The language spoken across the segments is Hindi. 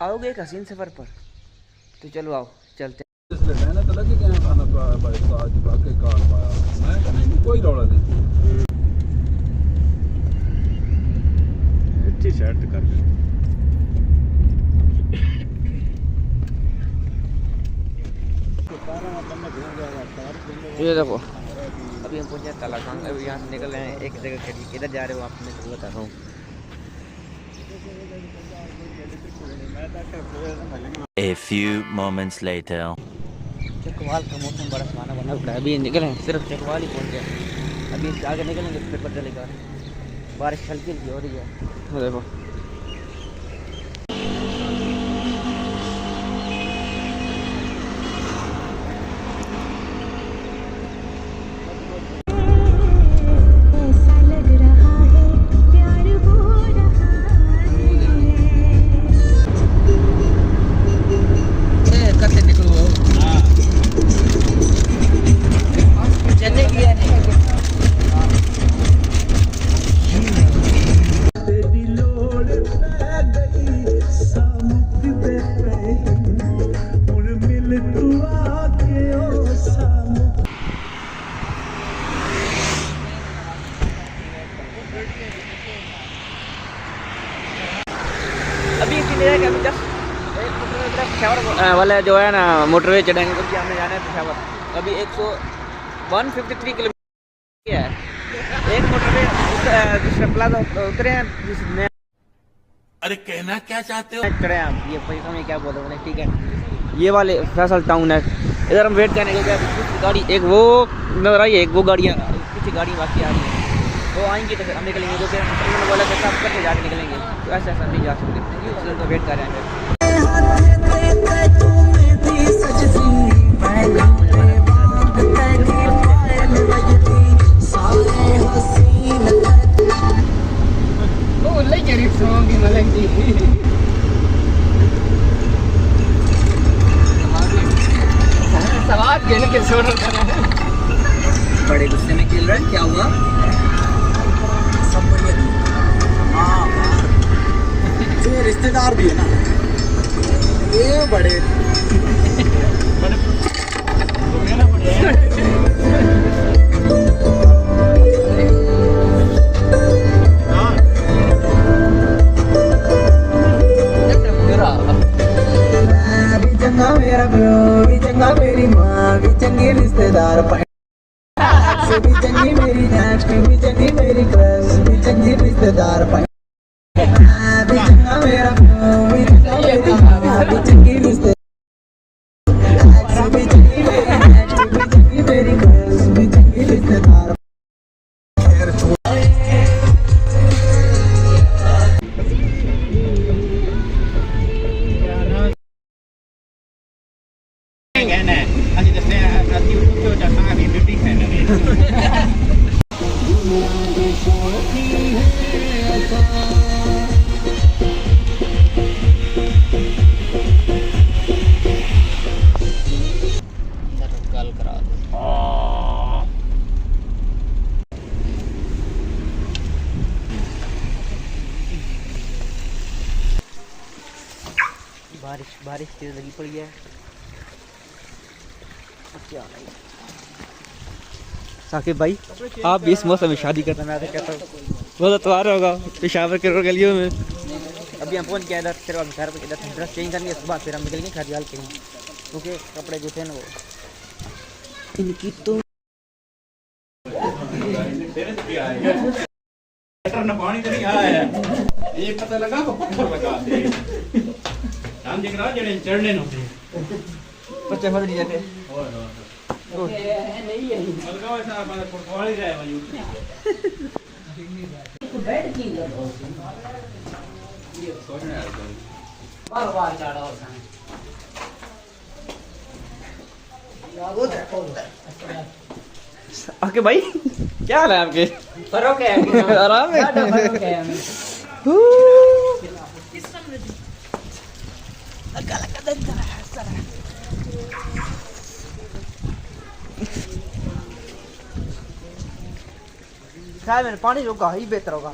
आओगे एक हसीन सफ़र पर, तो चलो आओ चलते। इसलिए मैंने तो लगे क्या खाना भाई आज बाकी कार पाया मैं कहने कोई रौला नहीं अच्छी शर्ट कर ये देखो अभी हम पहुंचे तालाकांग। अभी यहाँ से निकल रहे हैं एक जगह के लिए। किधर जा रहे हो आप, मैं तो बता रहा हूँ। A few moments later. Chakwal का मौसम बड़ा सुहाना बना हुआ है। अभी निकले सिर्फ चकवाल ही पहुंचे। अभी आगे निकलेंगे फिर पता चलेगा। बारिश हल्की हल्की हो रही है। देखो वाला जो है ना मोटरवे चढ़ेंगे क्योंकि हमें जाना है पेशावर। अभी 153 किलोमीटर है। एक मोटरवे दूसरा प्लाजा उतरे हैं जिसमें। अरे कहना क्या चाहते हो? चढ़े हैं ये पैसा में क्या बोलते हैं। ठीक है ये वाले फैसल टाउन है। इधर हम वेट करने के कुछ गाड़ी एक वो नजर आई है, एक वो गाड़ियाँ कुछ गाड़ी बाकी आ रही है। वो आएंगी तो फिर हम निकलेंगे। जो कि उन्होंने बोला कि सब करके जाके निकलेंगे, तो ऐसे ऐसा नहीं जा सकते इसलिए उनको वेट कर रहे हैं। बड़े गुस्से में खेल रहा है, क्या हुआ? ये रिश्तेदार भी है ना ये बड़े चंगा मेरा ब्रो भी चंगा मेरी माँ भी चंगी रिश्तेदार भी चंगी मेरी जांच भी चंगी मेरी क्रश भी चंगी रिश्तेदार भी चंगा मेरा ब्रो भी चंगा मेरी माँ भी चंगी रिश्तेदार भी चंगी मेरी जांच भी चंगी मेरी क्रश भी चंगी रिश्तेदार। बारिश तेज लगी पड़ी है। क्या नहीं साकिब भाई, आप भी इस मौसम में शादी करना, मैं तो कहता हूँ बहुत तो आ रहा होगा पेशावर के गलियों में। अभी हम पहुँच गए इधर, फिर हम घर पर इधर ड्रेस चेंज करनी है। सुबह फिर हम निकलेंगे खरियाल के लिए, क्योंकि कपड़े जो थे ना वो इनकी तो पानी तो नहीं आया है ये पता लगा पत्थर लगा दे हम देख रहा जड़े चढ़ने नो बच्चे फट नहीं जाते। नहीं है अलगा ऐसा हमारा फुटबॉल ही रहा है वही बैठ की ये सोचने आ रहा है बार-बार चढ़ा और ओके भाई, क्या हाल है आपके? फर्क है आराम है। शायद मैंने पानी रोका ही बेहतर होगा।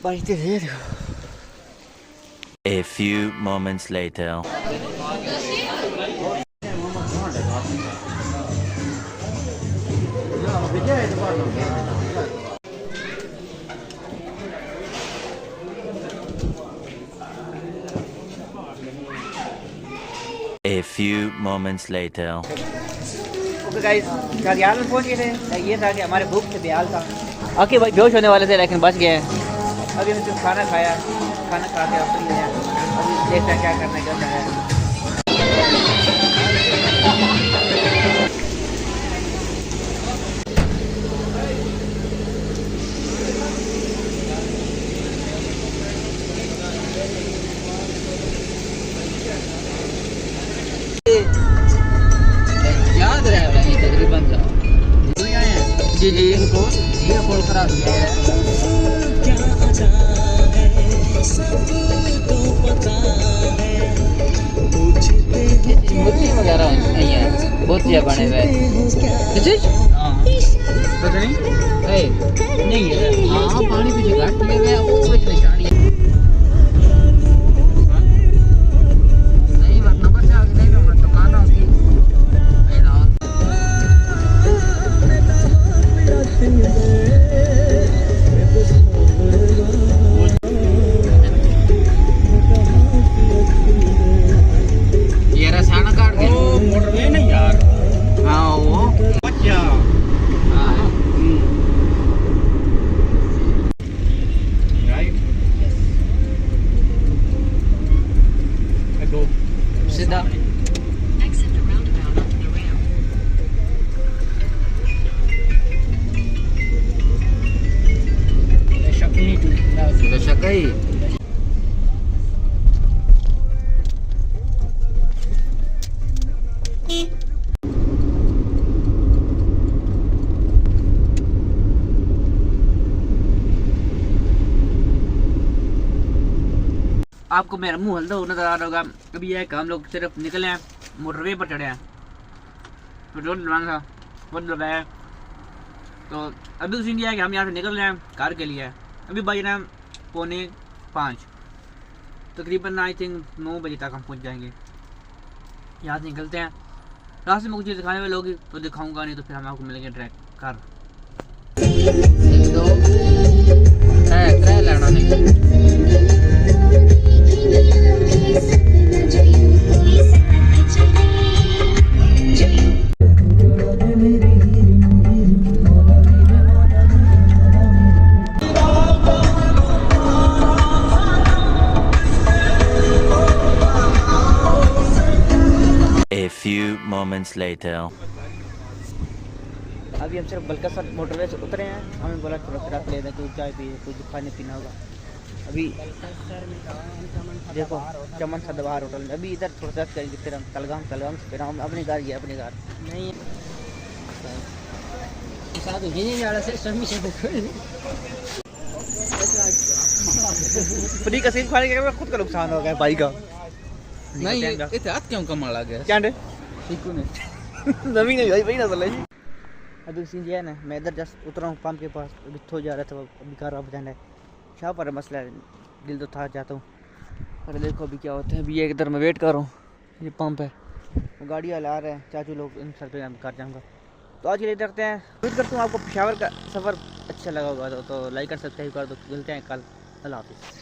बारिश तेज है देखो। A few moments later. A few moments later. Okay guys, घड़ियाल में पहुंच गए थे। ये था कि हमारे भूख से बेहाल था। आके भाई बेहोश होने वाले थे लेकिन बच गए। अभी हमने सिर्फ खाना खाया, खाना खा के अब फ्री हैं। अभी देखते हैं क्या करना है, क्या करना है। याद रहे भाई तकरीबन जी जी ये कॉल करा दिया मूर्ति वगैरह नहीं है, बहुत चीज़ बने हुए पता नहीं नहीं है। हाँ पानी पीछे घाट किया गया, वो कुछ निशानी है नहीं, बस नंबर से आगे नहीं मैं दुकान है उसकी। ये रसायन काट के मोटरवे नहीं यार। हाँ वो अच्छा सीधा शक्कई आपको मेरा मुंह हल्दा नजर आ रहा होगा। अभी यह कि हम लोग सिर्फ निकले हैं, मोटरवे पर चढ़े हैं, पेट्रोल डलवाना था वो डलवाया। तो अभी तो सीन ये है कि हम यहाँ से निकल रहे हैं कार के लिए। अभी बज रहे हैं 4:45, तकरीबन आई थिंक 9 बजे तक हम पहुँच जाएंगे। यहाँ से निकलते हैं, रास्ते में कुछ चीज़ दिखाने वाले होगी तो दिखाऊंगा, नहीं तो फिर हम आपको मिलेंगे ट्रैक कार। लेना नहीं A few moments later. अभी हम सिर्फ बलका सर मोटरवे से उतरे हैं। हमें बोला थोड़ा सा ले दें, कुछ चाय पिए, कुछ खाने पीना होगा। अभी देखो चमन सदवार होटल में, अभी इधर थोड़ा सा करेंगे, फिर हम तलगाम से फिर हम अपनी कार गए, अपनी कार नहीं फ्री का सीन खाने के बाद खुद का नुकसान हो गया भाई का। नहीं इतिहास क्यों कमाल आ गया क्या ने ठीक ने जमीन है भाई ना चले। अभी सीन ये है ना, मैं इधर जस्ट उतरा हूँ पंप के पास, अभी थो जा रहा था, अभी कार वापस जाना है। क्या पर मसला है, दिल तो था जाता हूँ पर देखो अभी क्या होता है। अभी एक इधर मैं वेट कर रहा हूँ, ये पंप है, वो गाड़ी वाले आ रहे हैं, चाचू लोग, इन सर पे कार जाऊँगा। तो आज के लिए करते हैं, उम्मीद करता हूँ आपको पेशावर का सफ़र अच्छा लगा होगा। तो लाइक और सब्सक्राइब कर दो, मिलते हैं कल। अल्लाह हाफिज़।